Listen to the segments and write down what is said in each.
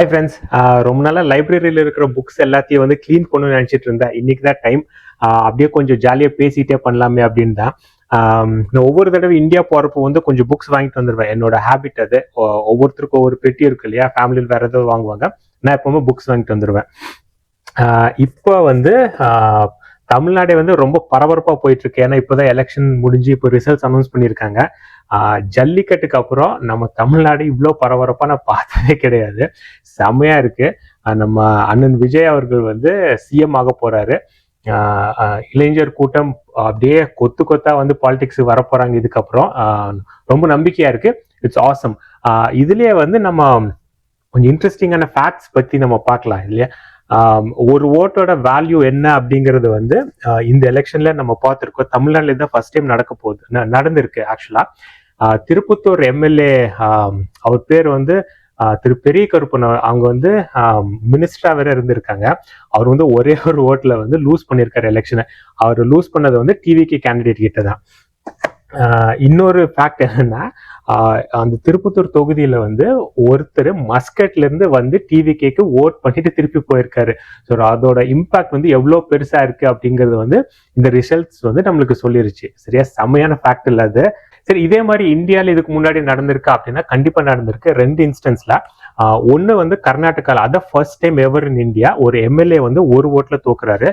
Hi friends, ரொம்ப நாளாக லைப்ரரியில் இருக்கிற புக்ஸ் எல்லாத்தையும் வந்து க்ளீன் பண்ணணும்னு நினச்சிட்டு இருந்தேன். இன்னைக்கு தான் டைம். அப்படியே கொஞ்சம் ஜாலியாக பேசிகிட்டே பண்ணலாமே அப்படின்னு தான். நான் ஒவ்வொரு தடவை இந்தியா போகிறப்போ வந்து கொஞ்சம் புக்ஸ் வாங்கிட்டு வந்துடுவேன். என்னோட ஹேபிட் அது. ஒவ்வொருத்தருக்கும் ஒவ்வொரு பெட்டி இருக்கு இல்லையா, ஃபேமிலியில் வேறு ஏதாவது வாங்குவாங்க. நான் எப்பவுமே புக்ஸ் வாங்கிட்டு வந்துடுவேன். இப்போ வந்து தமிழ்நாடே வந்து ரொம்ப பரபரப்பாக போயிட்டு இருக்கு. ஏன்னா இப்போதான் எலெக்ஷன் முடிஞ்சு இப்போ ரிசல்ட்ஸ் அனௌன்ஸ் பண்ணியிருக்காங்க. ஜல்லிக்கட்டுக்கு அப்புறம் நம்ம தமிழ்நாடு இவ்வளோ பரபரப்பாக நான் பார்த்ததே கிடையாது. செம்மையா இருக்கு. நம்ம அண்ணன் விஜய் அவர்கள் வந்து சிஎம் ஆக போறாரு. இளைஞர் கூட்டம் அப்படியே கொத்து கொத்தா வந்து பாலிடிக்ஸ் வரப்போறாங்க இதுக்கப்புறம். ரொம்ப நம்பிக்கையா இருக்கு. It's awesome. இதுலயே வந்து நம்ம கொஞ்சம் இன்ட்ரெஸ்டிங்கான ஃபேக்ட்ஸ் பத்தி நம்ம பார்க்கலாம் இல்லையா. ஒரு ஓட்டோட வேல்யூ என்ன அப்படிங்கிறது வந்து இந்த எலெக்ஷன்ல நம்ம பார்த்துருக்கோம். தமிழ்நாட்டில தான் ஃபர்ஸ்ட் டைம் நடந்திருக்கு. ஆக்சுவலா திருப்பத்தூர் எம்எல்ஏ, அவர் பேர் வந்து திரு பெரிய கருப்பன். அவங்க வந்து மினிஸ்டரா வேற இருந்திருக்காங்க. அவர் வந்து ஒரே ஒரு ஓட்டுல வந்து லூஸ் பண்ணியிருக்காரு எலெக்ஷனை. அவர் லூஸ் பண்ணது வந்து டிவிகே கேண்டிடேட் கிட்ட தான். இன்னொரு ஃபேக்ட் என்னன்னா, அந்த திருப்பத்தூர் தொகுதியில வந்து ஒருத்தர் மஸ்கட்ல இருந்து வந்து டிவிகேக்கு ஓட் பண்ணிட்டு திருப்பி போயிருக்காரு. ஸோ அதோட இம்பாக்ட் வந்து எவ்வளோ பெருசா இருக்கு அப்படிங்கிறது வந்து இந்த ரிசல்ட்ஸ் வந்து நம்மளுக்கு சொல்லிருச்சு. சரியா, செம்மையான ஃபேக்ட் இல்ல அது. சரி, இதே மாதிரி இந்தியாவில் இதுக்கு முன்னாடி நடந்திருக்கா அப்படின்னா கண்டிப்பா நடந்திருக்கு. 2 இன்ஸ்டன்ஸ்ல. ஒன்னு வந்து கர்நாடகால, அதான் first time ever in India ஒரு எம்எல்ஏ வந்து ஒரு ஓட்ல தோக்குறாரு.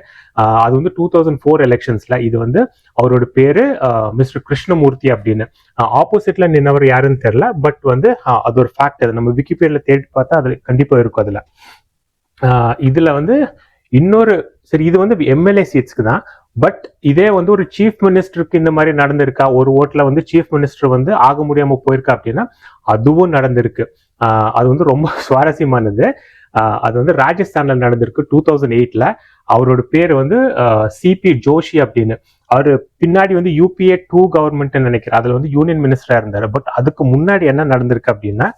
அது வந்து 2004 எலெக்ஷன்ஸ்ல. இது வந்து அவரோட பேரு மிஸ்டர் கிருஷ்ணமூர்த்தி அப்படின்னு. ஆப்போசிட்ல நின்னவர் யாருன்னு தெரியல. பட் வந்து அது ஒரு ஃபேக்ட். அது நம்ம விக்கிபீடியால தேடி பார்த்தா அது கண்டிப்பா இருக்கும் அதுல. இதுல வந்து இன்னொரு, சரி இது வந்து எம்எல்ஏ சீட்ஸ்க்கு தான். பட் இதே வந்து ஒரு சீஃப் மினிஸ்டருக்கு இந்த மாதிரி நடந்திருக்கா, ஒரு ஓட்ல வந்து சீஃப் மினிஸ்டர் வந்து ஆக முடியாம போயிருக்கா அப்படின்னா அதுவும் நடந்திருக்கு. அது வந்து ரொம்ப சுவாரஸ்யமானது. அது வந்து ராஜஸ்தான்ல நடந்திருக்கு 2008ல. அவரோட பேர் வந்து சிபி ஜோஷி அப்படின்னு. அவரு பின்னாடி வந்து UPA 2 கவர்மெண்ட் நினைக்கிறேன், அதுல வந்து யூனியன் மினிஸ்டரா இருந்தாரு. பட் அதுக்கு முன்னாடி என்ன நடந்திருக்கு அப்படின்னா,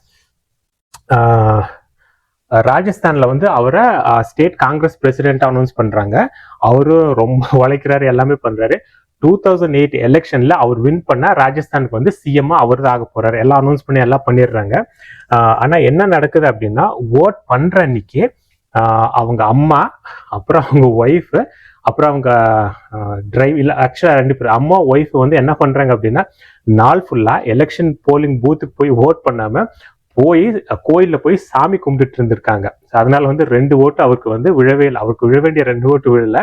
ராஜஸ்தான்ல வந்து அவரை ஸ்டேட் காங்கிரஸ் பிரசிடென்ட் அனௌன்ஸ் பண்றாங்க. அவரு ரொம்ப உழைக்கிறாரு, எல்லாமே பண்றாரு. 2008 எலெக்ஷன்ல அவர் வின் பண்ண ராஜஸ்தானுக்கு வந்து சிஎம் அவர் தான் ஆக போறாரு. எல்லாம் அனௌன்ஸ் பண்ணி எல்லாம் பண்ணிடுறாங்க. ஆனா என்ன நடக்குது அப்படின்னா, ஓட் பண்ற அன்னைக்கு அவங்க அம்மா, அப்புறம் அவங்க ஒய்ஃப், அப்புறம் அவங்க ஆக்சுவலா 2 பேர், அம்மா ஒய்ஃப் வந்து என்ன பண்றாங்க அப்படின்னா, நாள் ஃபுல்லா எலெக்ஷன் போலிங் பூத்துக்கு போய் ஓட் பண்ணாம போய் கோயில்ல போய் சாமி கும்பிட்டு இருந்திருக்காங்க. அதனால வந்து 2 ஓட்டு அவருக்கு வந்து விழவே இல்லை. அவருக்கு விழ வேண்டிய 2 ஓட்டு விழல.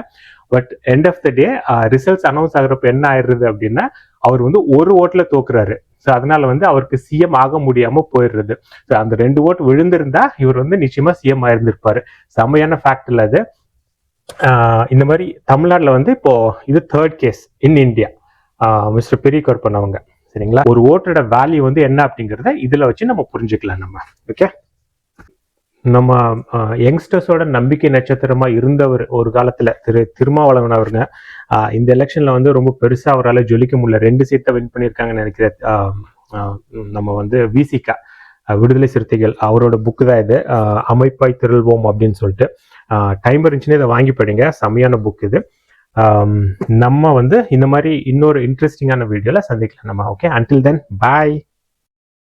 But end of the day results announce ஆகுறப்ப என்ன ஆயிடுறது அப்படின்னா, அவர் வந்து ஒரு ஓட்டுல தோக்குறாரு. ஸோ அதனால வந்து அவருக்கு சிஎம் ஆக முடியாம போயிடுறது. ஸோ அந்த 2 ஓட்டு விழுந்திருந்தா இவர் வந்து நிச்சயமா சிஎம் ஆயிருந்திருப்பாரு. செம்மையான ஃபேக்ட் இல்ல அது. இந்த மாதிரி தமிழ்நாட்டுல வந்து இப்போ இது 3rd case in India. Mister பெரிய கருப்பன் அவங்க. சரிங்களா, ஒரு ஓட்டோட வேல்யூ வந்து என்ன அப்படிங்கிறத இதுல வச்சு நம்ம புரிஞ்சுக்கலாம் நம்ம. ஓகே, நம்ம யங்ஸ்டர்ஸோட நம்பிக்கை நட்சத்திரமா இருந்தவர் ஒரு காலத்துல திருமாவளவன் அவருங்க. இந்த எலெக்ஷன்ல வந்து ரொம்ப பெருசா அவரால் ஜொலிக்க முடியல. 2 சீட்டை வின் பண்ணியிருக்காங்கன்னு நினைக்கிறேன். நம்ம வந்து விசிகா, விடுதலை சிறுத்தைகள், அவரோட புக்கு தான் இது. அமைப்பாய் திரள்வோம் அப்படின்னு சொல்லிட்டு. டைம் இருந்துச்சுன்னு இதை வாங்கி படிங்க, செம்மையான புக் இது. நம்ம வந்து இந்த மாதிரி இன்னொரு இன்ட்ரெஸ்டிங்கான வீடியோல சந்திக்கலாம் நம்ம. ஓகே, அன்டில் தென் பாய்.